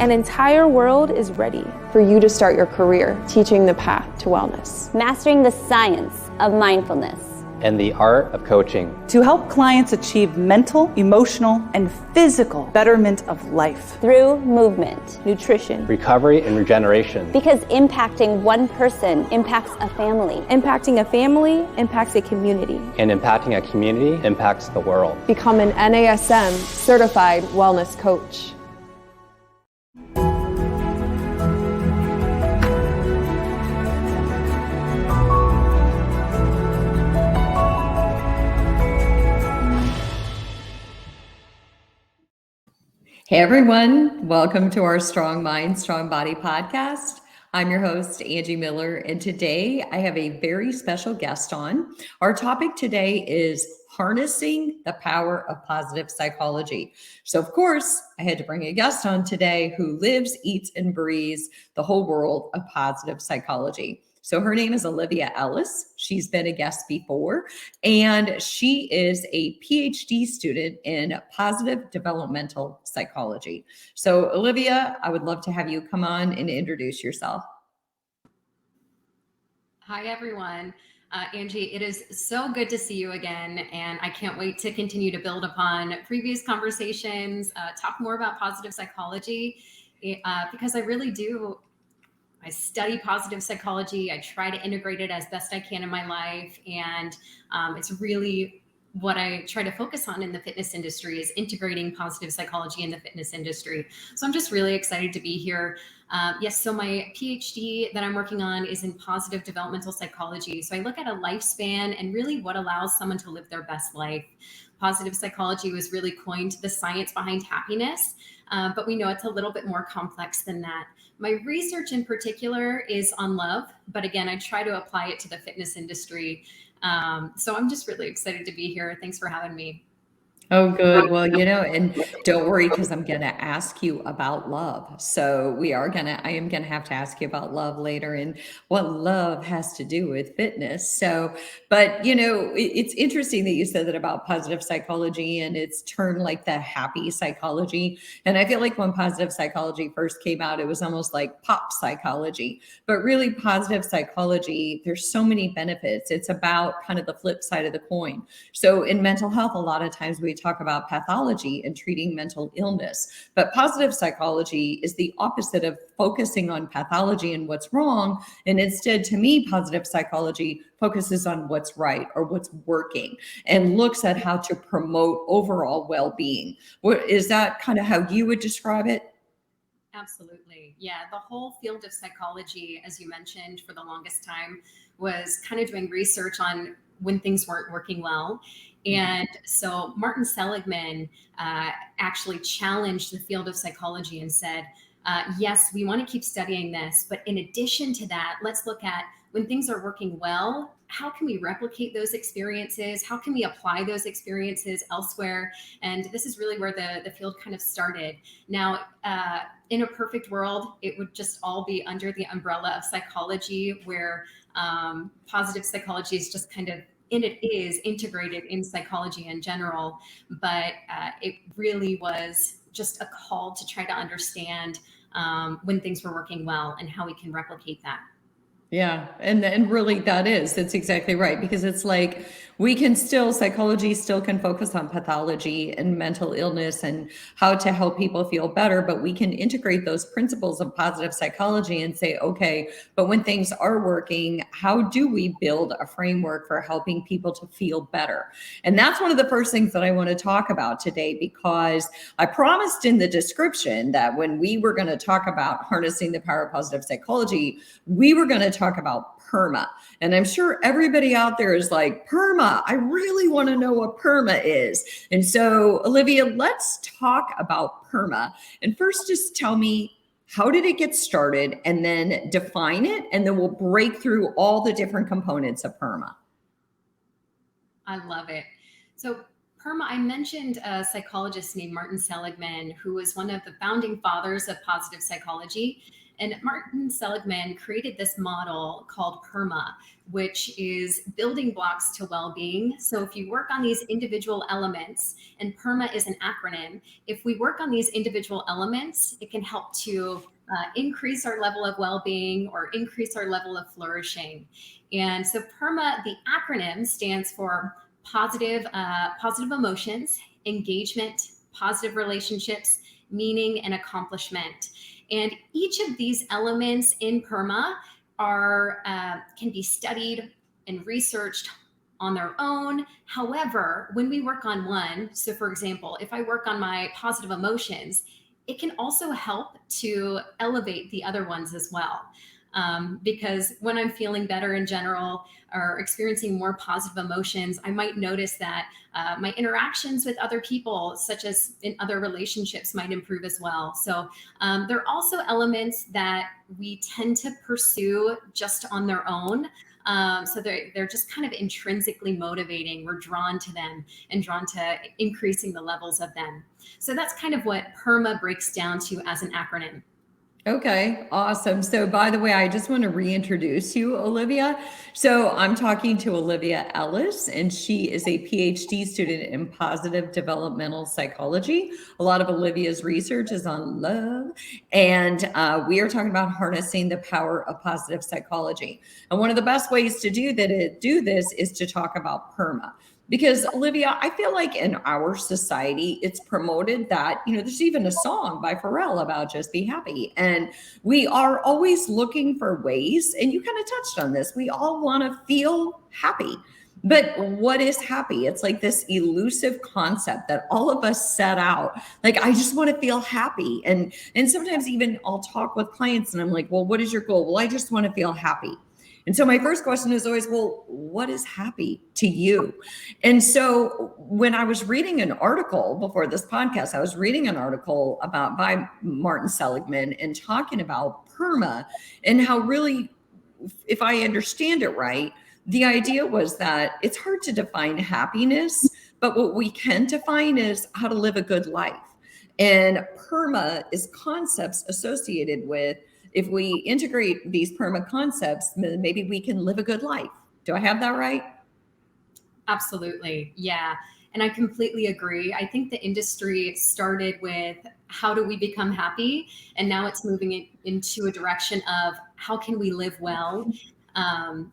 An entire world is ready for you to start your career teaching the path to wellness. Mastering the science of mindfulness. And the art of coaching. To help clients achieve mental, emotional, and physical betterment of life. Through movement, nutrition, recovery, and regeneration. Because impacting one person impacts a family. Impacting a family impacts a community. And impacting a community impacts the world. Become an NASM certified wellness coach. Hey everyone, welcome to our Strong Mind, Strong Body podcast. I'm your host, Angie Miller, and today I have a very special guest on. Our topic today is harnessing the power of positive psychology. So of course, I had to bring a guest on today who lives, eats, and breathes the whole world of positive psychology. So her name is Olivia Ellis. She's been a guest before, and she is a PhD student in positive developmental psychology. So Olivia, I would love to have you come on and introduce yourself. Hi, everyone. Angie, it is so good to see you again, and I can't wait to continue to build upon previous conversations, talk more about positive psychology, because I study positive psychology. I try to integrate it as best I can in my life. And it's really what I try to focus on in the fitness industry is integrating positive psychology in the fitness industry. So I'm just really excited to be here. So my PhD that I'm working on is in positive developmental psychology. So I look at a lifespan and really what allows someone to live their best life. Positive psychology was really coined the science behind happiness, but we know it's a little bit more complex than that. My research in particular is on love, but again, I try to apply it to the fitness industry. So I'm just really excited to be here. Thanks for having me. Oh, good. Well, and don't worry, because I'm going to ask you about love. So I am going to have to ask you about love later and what love has to do with fitness. So, but it's interesting that you said that about positive psychology and it's turned like the happy psychology. And I feel like when positive psychology first came out, it was almost like pop psychology, but really positive psychology, there's so many benefits. It's about kind of the flip side of the coin. So in mental health, a lot of times we talk about pathology and treating mental illness, but positive psychology is the opposite of focusing on pathology and what's wrong. And instead, to me, positive psychology focuses on what's right or what's working and looks at how to promote overall well-being. Is that kind of how you would describe it? Absolutely. Yeah. The whole field of psychology, as you mentioned, for the longest time was kind of doing research on when things weren't working well. And so Martin Seligman actually challenged the field of psychology and said, yes, we want to keep studying this, but in addition to that, let's look at when things are working well, how can we replicate those experiences? How can we apply those experiences elsewhere? And this is really where the field kind of started. Now, in a perfect world, it would just all be under the umbrella of psychology, where positive psychology is just kind of is integrated in psychology in general, but it really was just a call to try to understand when things were working well and how we can replicate that. Yeah. And really that's exactly right. Because it's like psychology still can focus on pathology and mental illness and how to help people feel better, but we can integrate those principles of positive psychology and say, okay, but when things are working, how do we build a framework for helping people to feel better? And that's one of the first things that I want to talk about today, because I promised in the description that when we were going to talk about harnessing the power of positive psychology, we were going to talk about PERMA. And I'm sure everybody out there is like, PERMA, I really want to know what PERMA is. And so, Olivia, let's talk about PERMA. And first, just tell me, how did it get started? And then define it. And then we'll break through all the different components of PERMA. I love it. So PERMA, I mentioned a psychologist named Martin Seligman, who was one of the founding fathers of positive psychology. And Martin Seligman created this model called Perma, which is building blocks to well-being. So if you work on these individual elements, and Perma is an acronym, if we work on these individual elements, it can help to increase our level of well-being or increase our level of flourishing. And so Perma, the acronym, stands for positive emotions, engagement, positive relationships, meaning, and accomplishment. And each of these elements in Perma can be studied and researched on their own. However, when we work on one, so for example, if I work on my positive emotions, it can also help to elevate the other ones as well. Because when I'm feeling better in general or experiencing more positive emotions, I might notice that my interactions with other people, such as in other relationships, might improve as well. So there are also elements that we tend to pursue just on their own. So they're just kind of intrinsically motivating. We're drawn to them and drawn to increasing the levels of them. So that's kind of what Perma breaks down to as an acronym. Okay, awesome. So by the way, I just want to reintroduce you, Olivia. So I'm talking to Olivia Ellis, and she is a PhD student in positive developmental psychology. A lot of Olivia's research is on love, and we are talking about harnessing the power of positive psychology. And one of the best ways to do this is to talk about Perma. Because Olivia, I feel like in our society, it's promoted that, there's even a song by Pharrell about just be happy. And we are always looking for ways, and you kind of touched on this, we all want to feel happy. But what is happy? It's like this elusive concept that all of us set out. Like, I just want to feel happy. And sometimes even I'll talk with clients and I'm like, well, what is your goal? Well, I just want to feel happy. And so my first question is always, well, what is happy to you? And so when I was reading an article before this podcast, I was reading an article by Martin Seligman and talking about Perma and how really, if I understand it right, the idea was that it's hard to define happiness, but what we can define is how to live a good life. And Perma is concepts associated with, if we integrate these Perma concepts, maybe we can live a good life. Do I have that right? Absolutely. Yeah. And I completely agree. I think the industry started with how do we become happy? And now it's moving into a direction of how can we live well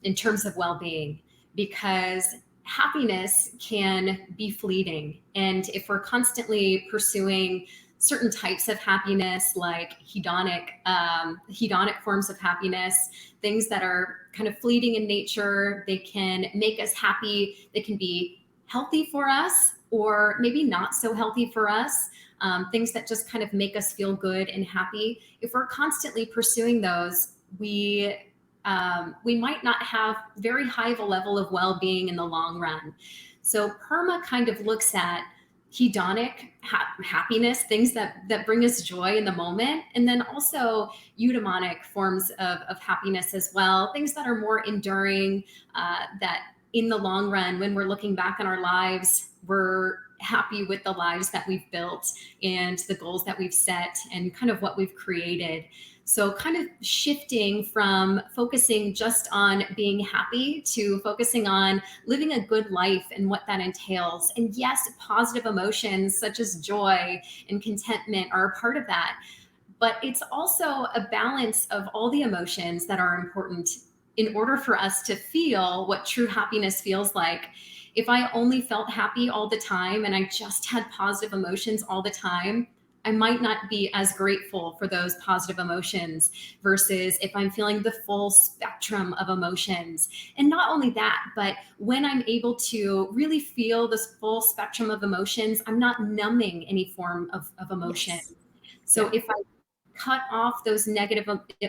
in terms of well-being? Because happiness can be fleeting. And if we're constantly pursuing certain types of happiness, like hedonic forms of happiness, things that are kind of fleeting in nature, they can make us happy. They can be healthy for us, or maybe not so healthy for us. Things that just kind of make us feel good and happy. If we're constantly pursuing those, we might not have very high of a level of well-being in the long run. So Perma kind of looks at hedonic happiness, things that bring us joy in the moment, and then also eudaimonic forms of happiness as well, things that are more enduring, that in the long run, when we're looking back on our lives, we're happy with the lives that we've built and the goals that we've set and kind of what we've created. So kind of shifting from focusing just on being happy to focusing on living a good life and what that entails. And yes, positive emotions such as joy and contentment are a part of that. But it's also a balance of all the emotions that are important in order for us to feel what true happiness feels like. If I only felt happy all the time and I just had positive emotions all the time, I might not be as grateful for those positive emotions versus if I'm feeling the full spectrum of emotions. And not only that, but when I'm able to really feel this full spectrum of emotions, I'm not numbing any form of emotion. Yes. So if I cut off those negative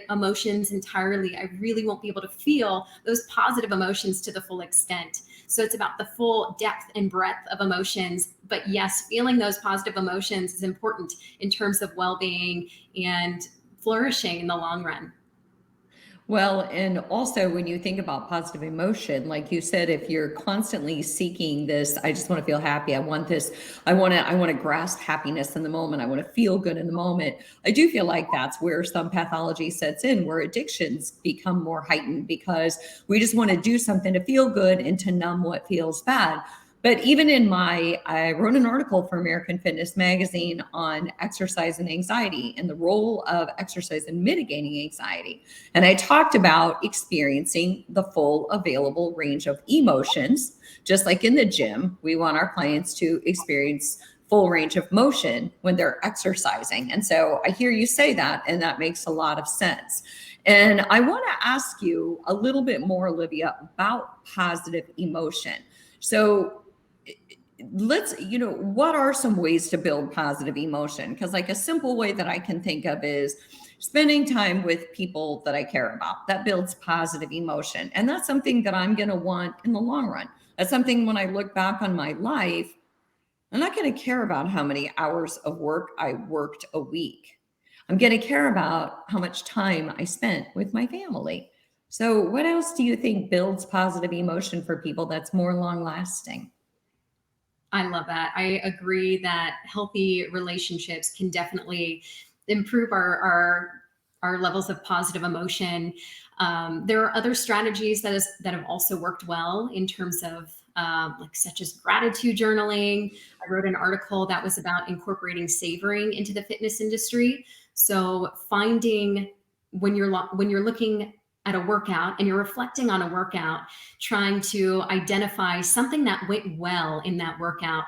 emotions entirely, I really won't be able to feel those positive emotions to the full extent. So it's about the full depth and breadth of emotions. But yes, feeling those positive emotions is important in terms of well-being and flourishing in the long run. Well, and also when you think about positive emotion, like you said, if you're constantly seeking this, I just want to feel happy. I want this, I want to grasp happiness in the moment. I want to feel good in the moment. I do feel like that's where some pathology sets in, where addictions become more heightened because we just want to do something to feel good and to numb what feels bad. But even I wrote an article for American Fitness Magazine on exercise and anxiety and the role of exercise in mitigating anxiety. And I talked about experiencing the full available range of emotions. Just like in the gym, we want our clients to experience full range of motion when they're exercising. And so I hear you say that, and that makes a lot of sense. And I want to ask you a little bit more, Olivia, about positive emotion. So what are some ways to build positive emotion? Because like a simple way that I can think of is spending time with people that I care about. That builds positive emotion. And that's something that I'm going to want in the long run. That's something when I look back on my life, I'm not going to care about how many hours of work I worked a week. I'm going to care about how much time I spent with my family. So what else do you think builds positive emotion for people that's more long lasting? I love that. I agree that healthy relationships can definitely improve our levels of positive emotion. There are other strategies that have also worked well in terms of like such as gratitude journaling. I wrote an article that was about incorporating savoring into the fitness industry. So finding when you're looking at a workout and you're reflecting on a workout, trying to identify something that went well in that workout,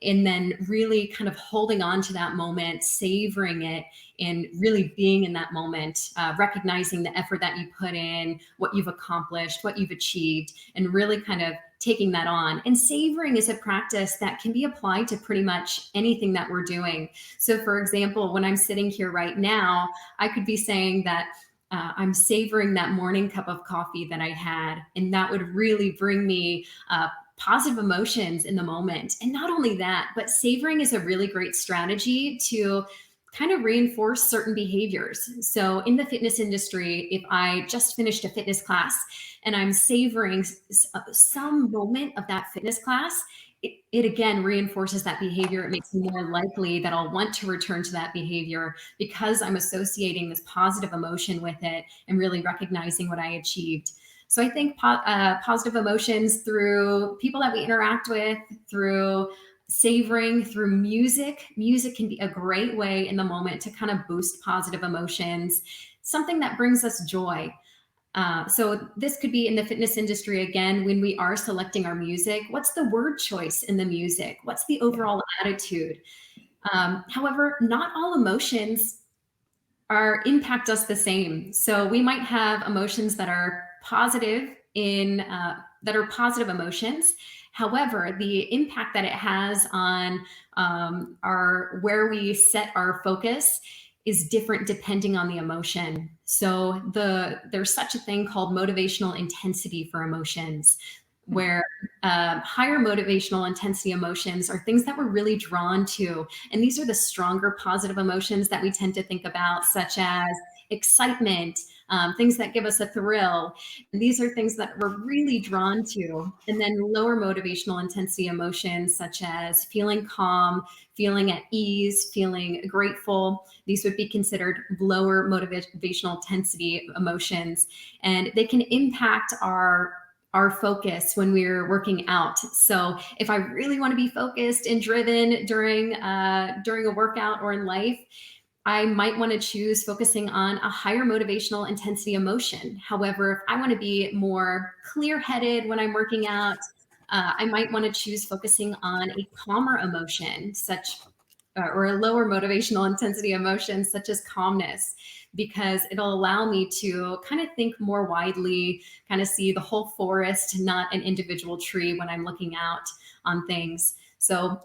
and then really kind of holding on to that moment, savoring it, and really being in that moment, recognizing the effort that you put in, what you've accomplished, what you've achieved, and really kind of taking that on. And savoring is a practice that can be applied to pretty much anything that we're doing. So for example, when I'm sitting here right now, I could be saying that I'm savoring that morning cup of coffee that I had, and that would really bring me positive emotions in the moment. And not only that, but savoring is a really great strategy to kind of reinforce certain behaviors. So in the fitness industry, if I just finished a fitness class and I'm savoring some moment of that fitness class, it again reinforces that behavior. It makes me more likely that I'll want to return to that behavior because I'm associating this positive emotion with it and really recognizing what I achieved. So I think positive emotions through people that we interact with, through savoring, through music. Music can be a great way in the moment to kind of boost positive emotions, something that brings us joy. So this could be in the fitness industry again, when we are selecting our music, what's the word choice in the music? What's the overall attitude? However, not all emotions impact us the same. So we might have emotions that are positive that are positive emotions. However, the impact that it has on where we set our focus is different depending on the emotion. So there's such a thing called motivational intensity for emotions, where higher motivational intensity emotions are things that we're really drawn to. And these are the stronger positive emotions that we tend to think about, such as excitement, things that give us a thrill. And these are things that we're really drawn to. And then lower motivational intensity emotions, such as feeling calm, feeling at ease, feeling grateful. These would be considered lower motivational intensity emotions. And they can impact our focus when we're working out. So if I really want to be focused and driven during a workout or in life, I might want to choose focusing on a higher motivational intensity emotion. However, if I want to be more clear-headed when I'm working out, I might want to choose focusing on a calmer emotion, or a lower motivational intensity emotion, such as calmness, because it'll allow me to kind of think more widely, kind of see the whole forest, not an individual tree when I'm looking out on things. So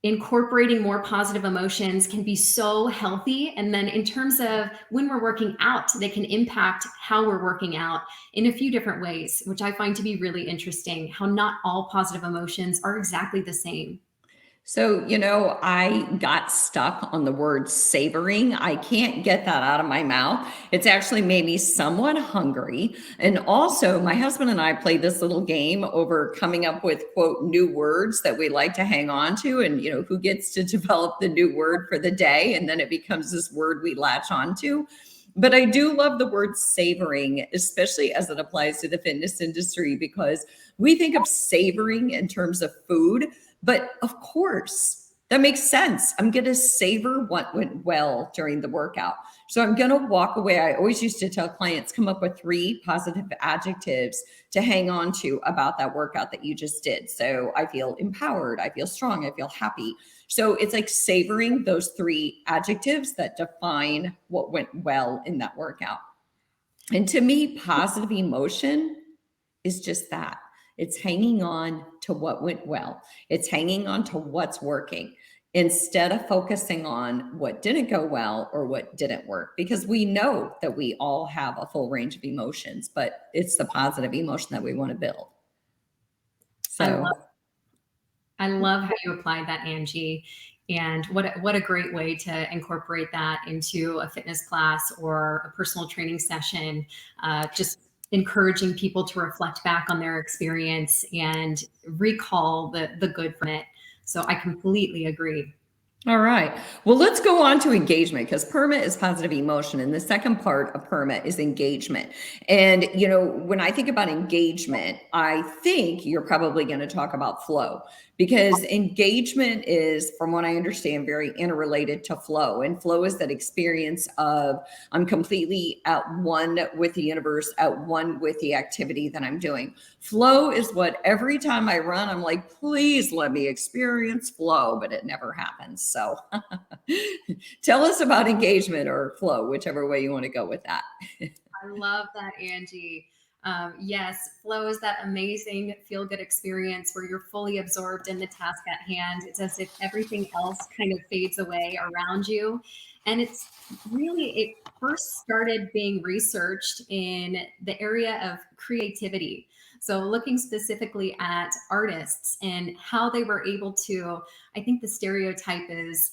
incorporating more positive emotions can be so healthy. And then in terms of when we're working out, they can impact how we're working out in a few different ways, which I find to be really interesting, how not all positive emotions are exactly the same. So, I got stuck on the word savoring. I can't get that out of my mouth. It's actually made me somewhat hungry. And also, my husband and I played this little game over coming up with, quote, new words that we like to hang on to. And, who gets to develop the new word for the day? And then it becomes this word we latch onto. But I do love the word savoring, especially as it applies to the fitness industry, because we think of savoring in terms of food. But of course, that makes sense. I'm going to savor what went well during the workout. So I'm going to walk away. I always used to tell clients, come up with 3 positive adjectives to hang on to about that workout that you just did. So I feel empowered. I feel strong. I feel happy. So it's like savoring those 3 adjectives that define what went well in that workout. And to me, positive emotion is just that. It's hanging on to what went well. It's hanging on to what's working instead of focusing on what didn't go well or what didn't work, because we know that we all have a full range of emotions, but it's the positive emotion that we want to build. So I love how you applied that, Angie. And what a great way to incorporate that into a fitness class or a personal training session. Just encouraging people to reflect back on their experience and recall the good from it. So I completely agree. All right. Well, let's go on to engagement, because PERMA is positive emotion. And the second part of PERMA is engagement. And, when I think about engagement, I think you're probably going to talk about flow, because engagement is, from what I understand, very interrelated to flow. And flow is that experience of I'm completely at one with the universe, at one with the activity that I'm doing. Flow is what every time I run, I'm like, please let me experience flow, but it never happens. So tell us about engagement or flow, whichever way you want to go with that. I love that, Angie. Yes, flow is that amazing feel-good experience where you're fully absorbed in the task at hand. It's as if everything else kind of fades away around you. And it first started being researched in the area of creativity. So looking specifically at artists and how they were able to, I think the stereotype is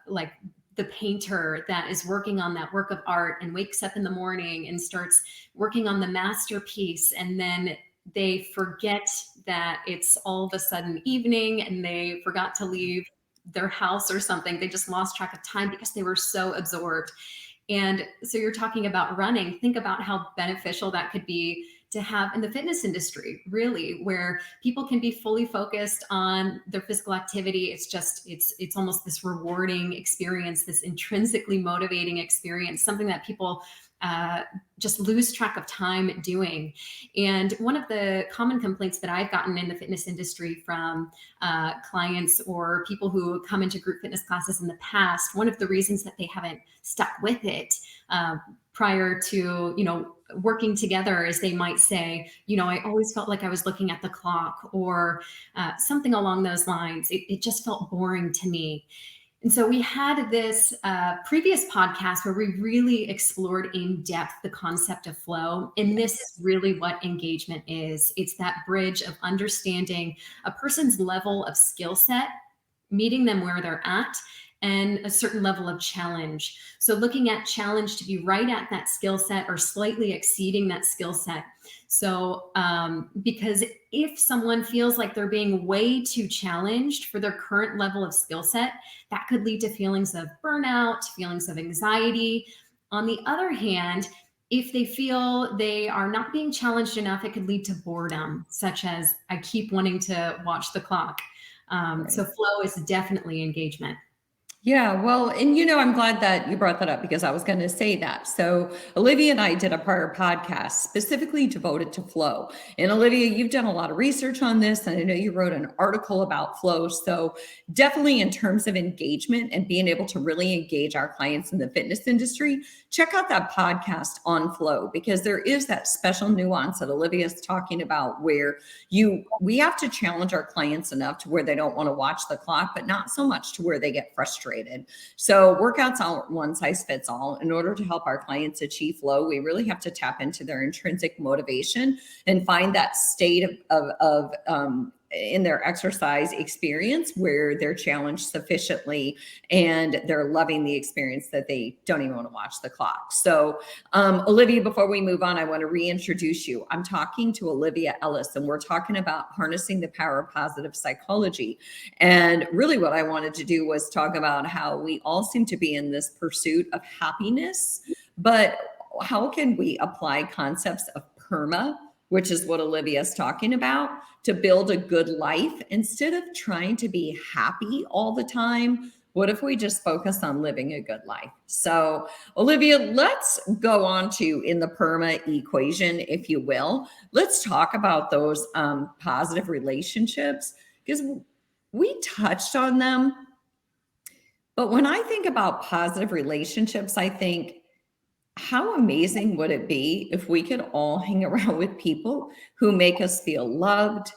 like the painter that is working on that work of art and wakes up in the morning and starts working on the masterpiece, and then they forget that it's all of a sudden evening and they forgot to leave their house or something. They just lost track of time because they were so absorbed. And so you're talking about running. Think about how beneficial that could be to have in the fitness industry, really, where people can be fully focused on their physical activity. It's almost this rewarding experience, this intrinsically motivating experience, something that people just lose track of time doing. And one of the common complaints that I've gotten in the fitness industry from clients or people who come into group fitness classes in the past, one of the reasons that they haven't stuck with it prior to, working together is they might say, I always felt like I was looking at the clock, or something along those lines. It just felt boring to me. And so we had this previous podcast where we really explored in depth the concept of flow. And this is really what engagement is. It's that bridge of understanding a person's level of skill set, meeting them where they're at, and a certain level of challenge. So looking at challenge to be right at that skill set or slightly exceeding that skill set. So because if someone feels like they're being way too challenged for their current level of skill set, that could lead to feelings of burnout, feelings of anxiety. On the other hand, if they feel they are not being challenged enough, it could lead to boredom, such as I keep wanting to watch the clock. Right. So flow is definitely engagement. Yeah, well, and I'm glad that you brought that up, because I was going to say that. So Olivia and I did a prior podcast specifically devoted to flow. And Olivia, you've done a lot of research on this, and I know you wrote an article about flow. So definitely in terms of engagement and being able to really engage our clients in the fitness industry, check out that podcast on flow, because there is that special nuance that Olivia is talking about where we have to challenge our clients enough to where they don't want to watch the clock, but not so much to where they get frustrated. So workouts aren't one size fits all. In order to help our clients achieve flow, we really have to tap into their intrinsic motivation and find that state of in their exercise experience where they're challenged sufficiently and they're loving the experience that they don't even want to watch the clock. So Olivia, before we move on, I want to reintroduce you. I'm talking to Olivia Ellis, and we're talking about harnessing the power of positive psychology. And really what I wanted to do was talk about how we all seem to be in this pursuit of happiness, but how can we apply concepts of PERMA, which is what Olivia is talking about, to build a good life instead of trying to be happy all the time? What if we just focus on living a good life? So Olivia, let's go on to, in the PERMA equation, if you will, let's talk about those positive relationships, because we touched on them. But when I think about positive relationships, I think, how amazing would it be if we could all hang around with people who make us feel loved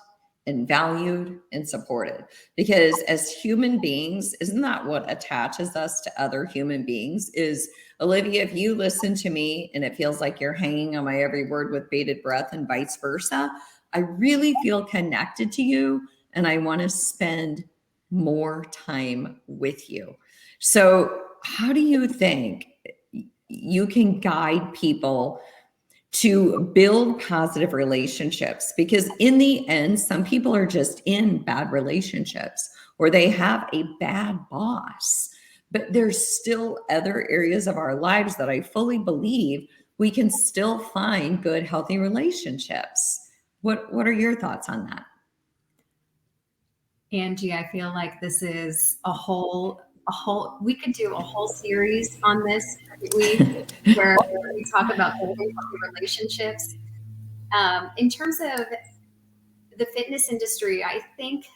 and valued and supported? Because as human beings, isn't that what attaches us to other human beings? Is, Olivia, if you listen to me and it feels like you're hanging on my every word with bated breath and vice versa, I really feel connected to you and I want to spend more time with you. So how do you think you can guide people to build positive relationships? Because in the end, some people are just in bad relationships or they have a bad boss, but there's still other areas of our lives that I fully believe we can still find good, healthy relationships. What are your thoughts on that? Angie, I feel like this is we could do a whole series on this, where we talk about building healthy relationships. In terms of the fitness industry, I think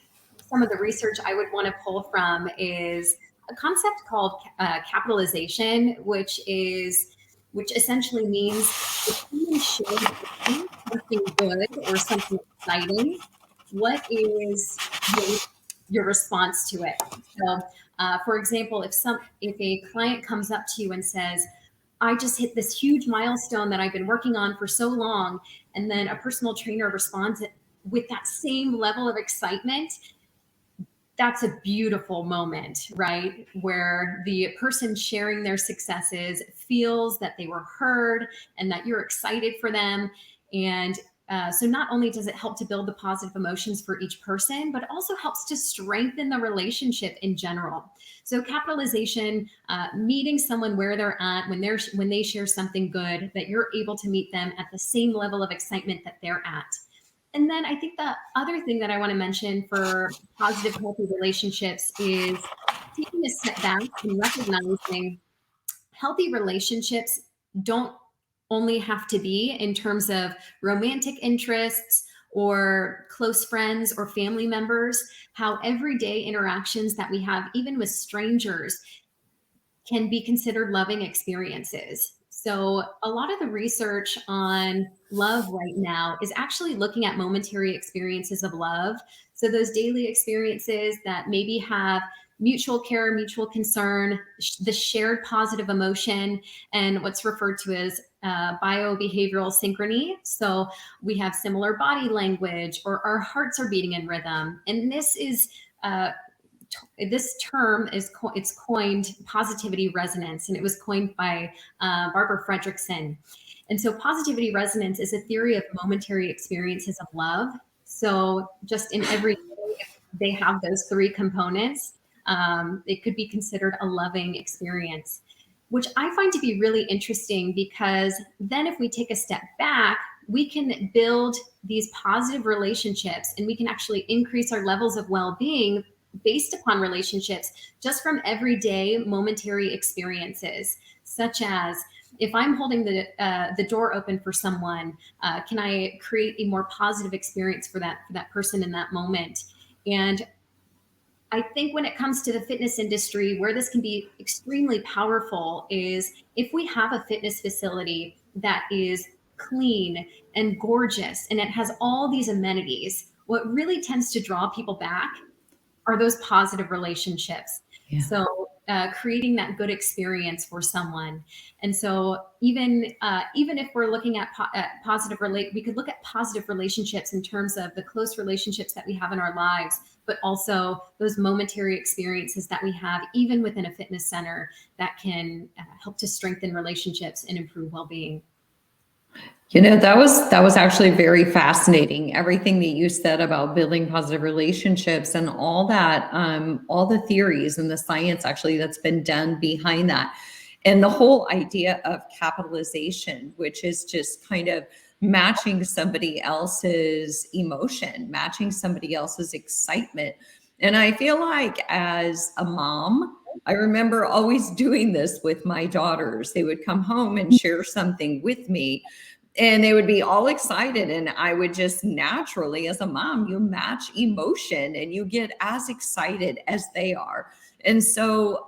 some of the research I would want to pull from is a concept called capitalization, which essentially means if someone shares something good or something exciting, what is your response to it? So, for example, if a client comes up to you and says, I just hit this huge milestone that I've been working on for so long, and then a personal trainer responds with that same level of excitement, that's a beautiful moment, right? Where the person sharing their successes feels that they were heard and that you're excited for them. And so not only does it help to build the positive emotions for each person, but also helps to strengthen the relationship in general. So capitalization, meeting someone where they're at when they share something good, that you're able to meet them at the same level of excitement that they're at. And then I think the other thing that I want to mention for positive, healthy relationships is taking a step back and recognizing healthy relationships don't only have to be in terms of romantic interests or close friends or family members. How everyday interactions that we have, even with strangers, can be considered loving experiences. So a lot of the research on love right now is actually looking at momentary experiences of love. So those daily experiences that maybe have mutual care, mutual concern, the shared positive emotion, and what's referred to as biobehavioral synchrony. So we have similar body language, or our hearts are beating in rhythm. And this is this term it's coined positivity resonance, and it was coined by Barbara Fredrickson. And so positivity resonance is a theory of momentary experiences of love. So just in every day, if they have those three components, it could be considered a loving experience, which I find to be really interesting, because then if we take a step back, we can build these positive relationships and we can actually increase our levels of well-being based upon relationships just from everyday momentary experiences, such as, if I'm holding the door open for someone, can I create a more positive experience for that person in that moment? And I think when it comes to the fitness industry, where this can be extremely powerful is if we have a fitness facility that is clean and gorgeous and it has all these amenities, what really tends to draw people back are those positive relationships. Yeah. So creating that good experience for someone. And so even if we're looking at, we could look at positive relationships in terms of the close relationships that we have in our lives, but also those momentary experiences that we have even within a fitness center that can help to strengthen relationships and improve well-being. That was actually very fascinating. Everything that you said about building positive relationships and all that, all the theories and the science actually that's been done behind that. And the whole idea of capitalization, which is just kind of matching somebody else's emotion, matching somebody else's excitement. And I feel like as a mom, I remember always doing this with my daughters. They would come home and share something with me, and they would be all excited. And I would just naturally, as a mom, you match emotion and you get as excited as they are. And so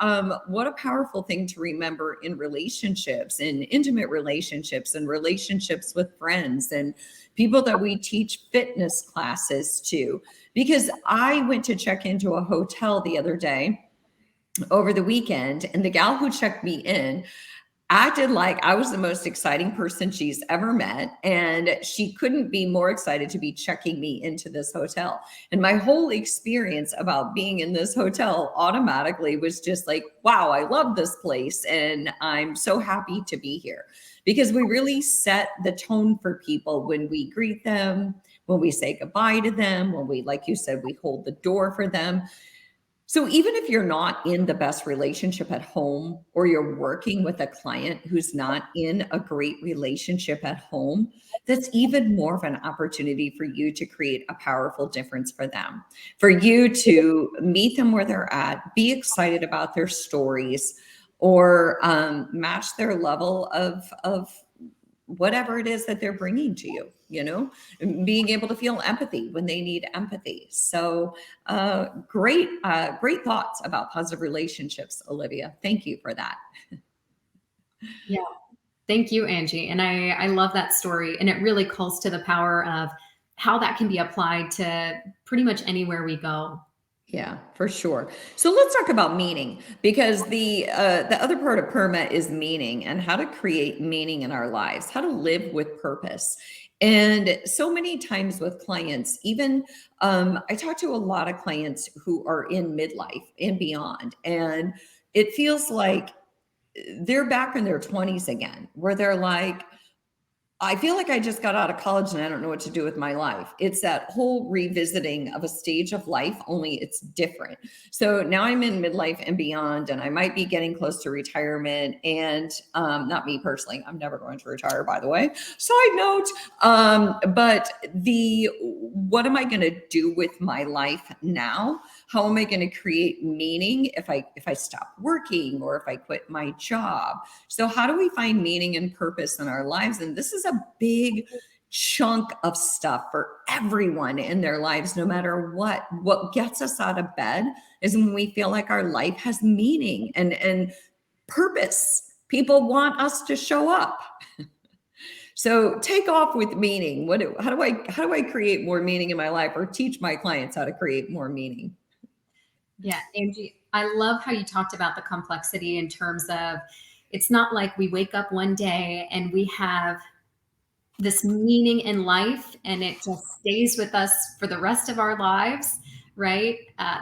what a powerful thing to remember in relationships, in intimate relationships and relationships with friends and people that we teach fitness classes to. Because I went to check into a hotel the other day over the weekend, and the gal who checked me in acted like I was the most exciting person she's ever met. And she couldn't be more excited to be checking me into this hotel. And my whole experience about being in this hotel automatically was just like, wow, I love this place. And I'm so happy to be here, because we really set the tone for people when we greet them, when we say goodbye to them, when we, like you said, we hold the door for them. So even if you're not in the best relationship at home, or you're working with a client who's not in a great relationship at home, that's even more of an opportunity for you to create a powerful difference for them, for you to meet them where they're at, be excited about their stories, or match their level of whatever it is that they're bringing to you, being able to feel empathy when they need empathy. So great thoughts about positive relationships, Olivia. Thank you for that. Yeah. Thank you, Angie. And I love that story. And it really calls to the power of how that can be applied to pretty much anywhere we go. Yeah, for sure. So let's talk about meaning, because the other part of PERMA is meaning, and how to create meaning in our lives, how to live with purpose. And so many times with clients, even I talk to a lot of clients who are in midlife and beyond, and it feels like they're back in their 20s again, where they're like, I feel like I just got out of college and I don't know what to do with my life. It's that whole revisiting of a stage of life, only it's different. So now I'm in midlife and beyond, and I might be getting close to retirement. And not me personally, I'm never going to retire, by the way. Side note, but what am I going to do with my life now? How am I going to create meaning if I stop working, or if I quit my job? So how do we find meaning and purpose in our lives? And this is a big chunk of stuff for everyone in their lives, no matter what. What gets us out of bed is when we feel like our life has meaning and purpose. People want us to show up. So take off with meaning. How do I create more meaning in my life, or teach my clients how to create more meaning? Yeah, Angie, I love how you talked about the complexity in terms of, it's not like we wake up one day and we have this meaning in life and it just stays with us for the rest of our lives, right?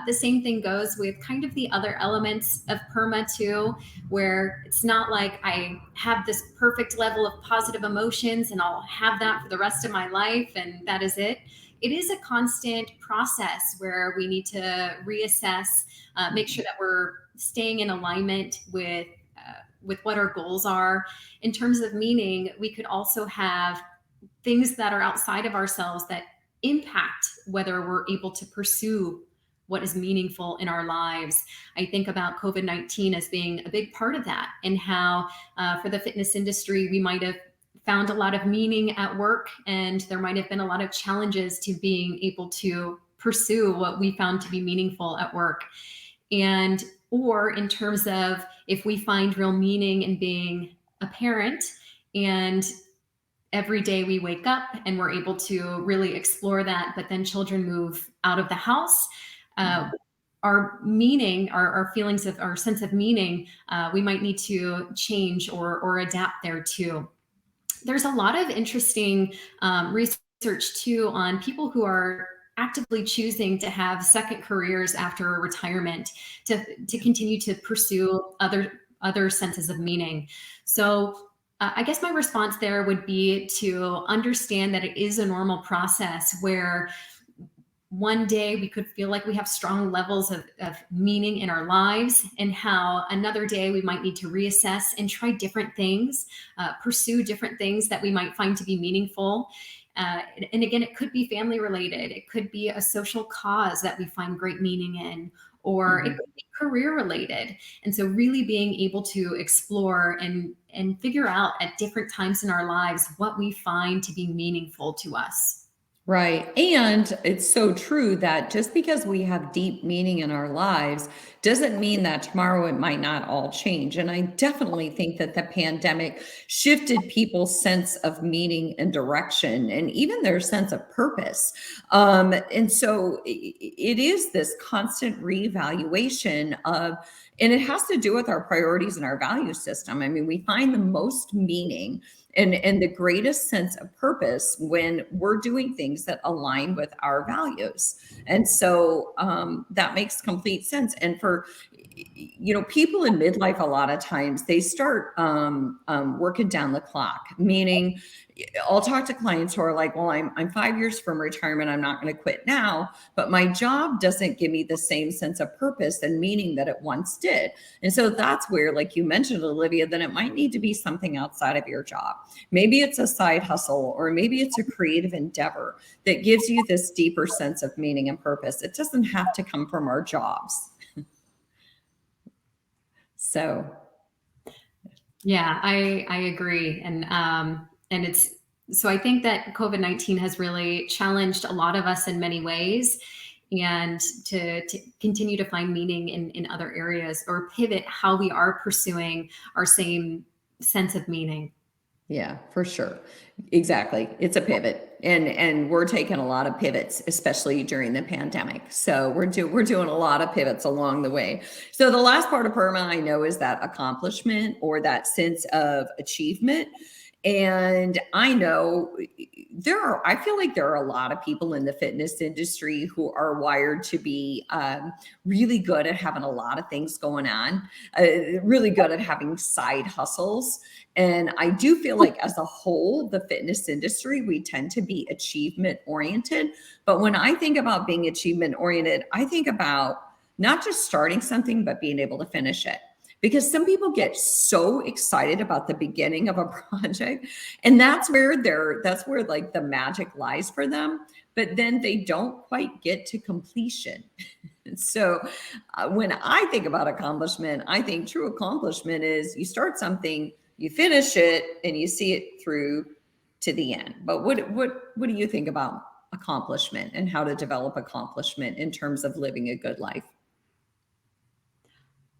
The same thing goes with kind of the other elements of PERMA too, where it's not like I have this perfect level of positive emotions and I'll have that for the rest of my life and that is it. It is a constant process where we need to reassess, make sure that we're staying in alignment with what our goals are. In terms of meaning, we could also have things that are outside of ourselves that impact whether we're able to pursue what is meaningful in our lives. I think about COVID-19 as being a big part of that, and how for the fitness industry, we might have found a lot of meaning at work, and there might have been a lot of challenges to being able to pursue what we found to be meaningful at work. And or in terms of, if we find real meaning in being a parent, and every day we wake up and we're able to really explore that, but then children move out of the house, our meaning, our feelings of our sense of meaning, we might need to change or adapt there too. There's a lot of interesting research too on people who are actively choosing to have second careers after retirement to continue to pursue other senses of meaning. So I guess my response there would be to understand that it is a normal process where one day we could feel like we have strong levels of meaning in our lives, and how another day we might need to reassess and try different things, pursue different things that we might find to be meaningful. And again, it could be family related. It could be a social cause that we find great meaning in, or it could be career related. And so really being able to explore and figure out at different times in our lives what we find to be meaningful to us. Right. And it's so true that just because we have deep meaning in our lives doesn't mean that tomorrow it might not all change. And I definitely think that the pandemic shifted people's sense of meaning and direction, and even their sense of purpose. And so it is this constant reevaluation of, and it has to do with our priorities and our value system. I mean, we find the most meaning and the greatest sense of purpose when we're doing things that align with our values. And so that makes complete sense. And for, people in midlife, a lot of times they start working down the clock, meaning I'll talk to clients who are like, well, I'm 5 years from retirement. I'm not going to quit now, but my job doesn't give me the same sense of purpose and meaning that it once did. And so that's where, like you mentioned, Olivia, then it might need to be something outside of your job. Maybe it's a side hustle, or maybe it's a creative endeavor that gives you this deeper sense of meaning and purpose. It doesn't have to come from our jobs. So. Yeah, I agree. And it's, so I think that COVID-19 has really challenged a lot of us in many ways, and to continue to find meaning in other areas, or pivot how we are pursuing our same sense of meaning. Yeah, for sure. Exactly. It's a pivot, and we're taking a lot of pivots, especially during the pandemic. So we're doing a lot of pivots along the way. So the last part of PERMA I know is that accomplishment, or that sense of achievement. And I know I feel like there are a lot of people in the fitness industry who are wired to be really good at having a lot of things going on, really good at having side hustles. And I do feel like as a whole, the fitness industry, we tend to be achievement oriented. But when I think about being achievement oriented, I think about not just starting something, but being able to finish it. Because some people get so excited about the beginning of a project, and that's where like the magic lies for them. But then they don't quite get to completion. So when I think about accomplishment, I think true accomplishment is you start something, you finish it, and you see it through to the end. But what do you think about accomplishment, and how to develop accomplishment in terms of living a good life?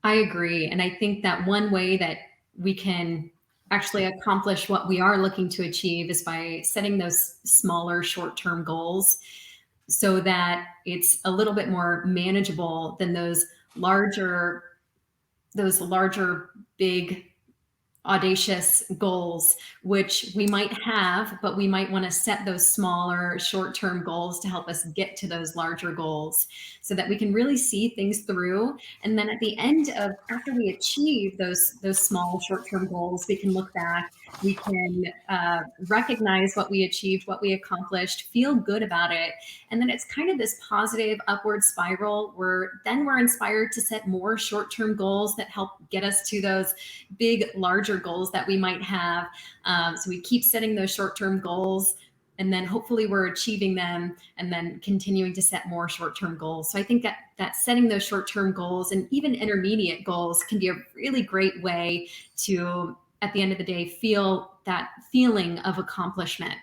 I agree. And I think that one way that we can actually accomplish what we are looking to achieve is by setting those smaller short-term goals, so that it's a little bit more manageable than those larger, big, audacious goals, which we might have, but we might want to set those smaller short-term goals to help us get to those larger goals, so that we can really see things through. And then at the end of, after we achieve those small short-term goals, we can look back, we can recognize what we achieved, what we accomplished, feel good about it. And then it's kind of this positive upward spiral where then we're inspired to set more short-term goals that help get us to those big, larger goals that we might have. So we keep setting those short-term goals, and then hopefully we're achieving them, and then continuing to set more short-term goals. So I think that setting those short-term goals and even intermediate goals can be a really great way to, at the end of the day, feel that feeling of accomplishment.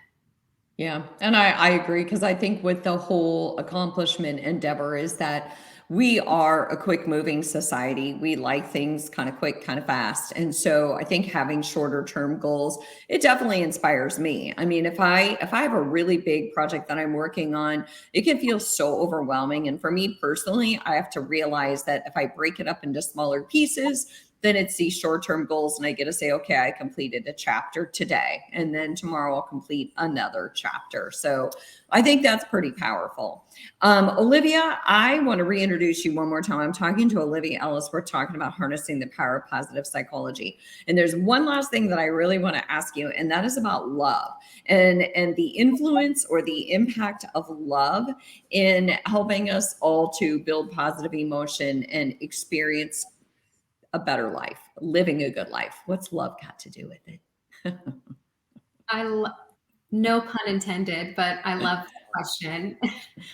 Yeah. And I agree, because I think with the whole accomplishment endeavor is that we are a quick moving society. We like things kind of quick, kind of fast. And so I think having shorter term goals, it definitely inspires me. I mean, if I have a really big project that I'm working on, it can feel so overwhelming. And for me personally, I have to realize that if I break it up into smaller pieces, then it's these short-term goals, and I get to say, okay, I completed a chapter today, and then tomorrow I'll complete another chapter. So I think that's pretty powerful. Olivia, I want to reintroduce you one more time. I'm talking to Olivia Ellis. We're talking about harnessing the power of positive psychology. And there's one last thing that I really want to ask you, and that is about love and the influence or the impact of love in helping us all to build positive emotion and experience a better life, living a good life. What's love got to do with it? No pun intended, but I love the question.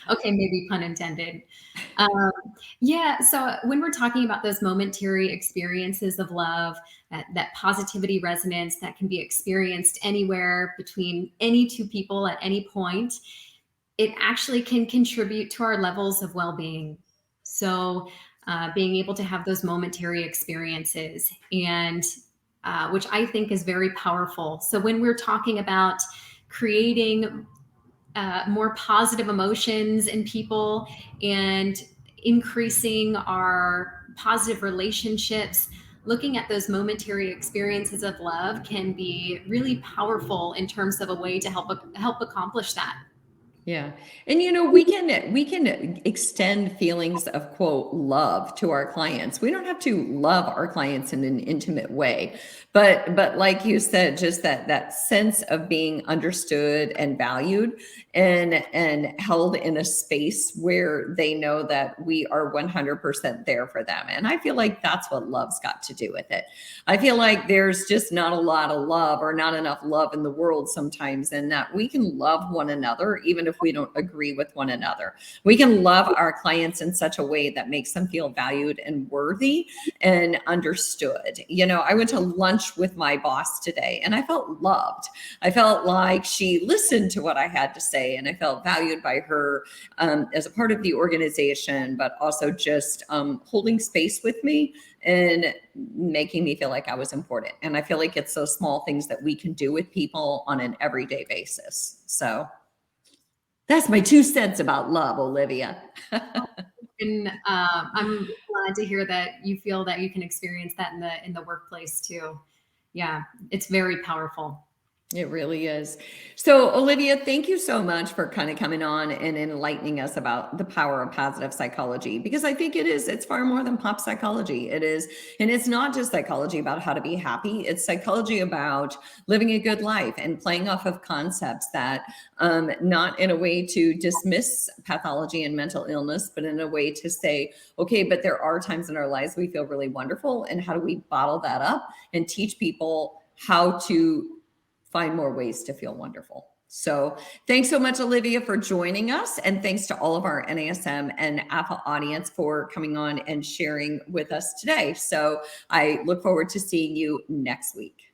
Okay, maybe pun intended. Yeah, so when we're talking about those momentary experiences of love, that positivity resonance that can be experienced anywhere between any two people at any point, it actually can contribute to our levels of well-being. So being able to have those momentary experiences, and which I think is very powerful. So when we're talking about creating more positive emotions in people and increasing our positive relationships, looking at those momentary experiences of love can be really powerful in terms of a way to help accomplish that. Yeah. And we can extend feelings of quote love to our clients. We don't have to love our clients in an intimate way, but like you said, just that sense of being understood and valued and held in a space where they know that we are 100% there for them. And I feel like that's what love's got to do with it. I feel like there's just not a lot of love or not enough love in the world sometimes, and that we can love one another even if we don't agree with one another. We can love our clients in such a way that makes them feel valued and worthy and understood. I went to lunch with my boss today and I felt loved. I felt like she listened to what I had to say, and I felt valued by her as a part of the organization, but also just holding space with me and making me feel like I was important. And I feel like it's those small things that we can do with people on an everyday basis. So that's my 2 cents about love, Olivia. And I'm glad to hear that you feel that you can experience that in the workplace too. Yeah, it's very powerful. It really is. So, Olivia, thank you so much for kind of coming on and enlightening us about the power of positive psychology, because I think it's far more than pop psychology. It is, and it's not just psychology about how to be happy. It's psychology about living a good life and playing off of concepts that not in a way to dismiss pathology and mental illness, but in a way to say, okay, but there are times in our lives we feel really wonderful, and how do we bottle that up and teach people how to find more ways to feel wonderful. So thanks so much, Olivia, for joining us. And thanks to all of our NASM and APA audience for coming on and sharing with us today. So I look forward to seeing you next week.